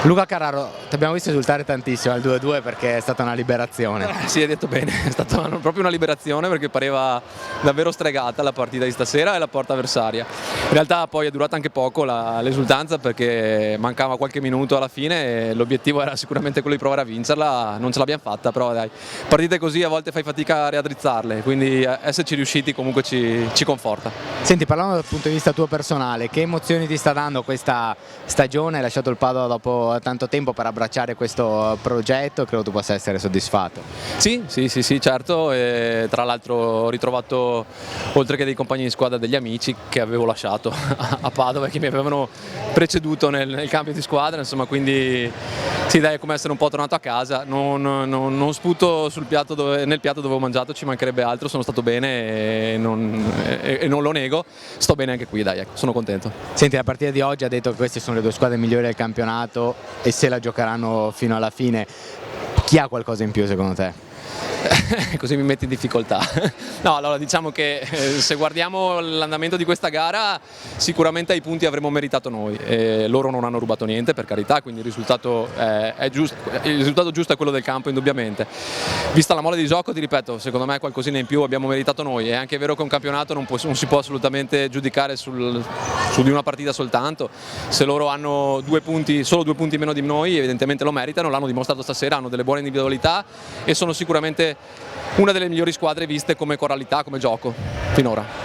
Luca Carraro, ti abbiamo visto esultare tantissimo al 2-2 perché è stata una liberazione. Sì, hai detto bene, è stata proprio una liberazione perché pareva davvero stregata la partita di stasera e la porta avversaria. In realtà poi è durata anche poco l'esultanza perché mancava qualche minuto alla fine e l'obiettivo era sicuramente quello di provare a vincerla, non ce l'abbiamo fatta, però dai, partite così a volte fai fatica a riaddrizzarle, quindi esserci riusciti comunque ci conforta. Senti, parlando dal punto di vista tuo personale, che emozioni ti sta dando questa stagione? Hai lasciato il Padova dopo tanto tempo per abbracciare questo progetto, credo tu possa essere soddisfatto. Sì, certo, e tra l'altro ho ritrovato, oltre che dei compagni di squadra, degli amici che avevo lasciato a Padova e che mi avevano preceduto nel cambio di squadra, insomma, quindi sì, dai, è come essere un po' tornato a casa, non sputo nel piatto dove ho mangiato, ci mancherebbe altro, sono stato bene e non lo nego, sto bene anche qui, dai, ecco, sono contento. Senti, la partita di oggi ha detto che queste sono le due squadre migliori del campionato e se la giocheranno fino alla fine. Chi ha qualcosa in più secondo te? Così mi metti in difficoltà. No, allora diciamo che se guardiamo l'andamento di questa gara sicuramente ai punti avremmo meritato noi, loro non hanno rubato niente, per carità, quindi il risultato è giusto, il risultato giusto è quello del campo indubbiamente. Vista la mole di gioco, ti ripeto, secondo me qualcosina in più abbiamo meritato noi. È anche vero che un campionato non si può assolutamente giudicare su di una partita soltanto. Se loro hanno solo 2 punti meno di noi, evidentemente lo meritano, l'hanno dimostrato stasera, hanno delle buone individualità e sono sicuramente una delle migliori squadre viste come coralità, come gioco finora.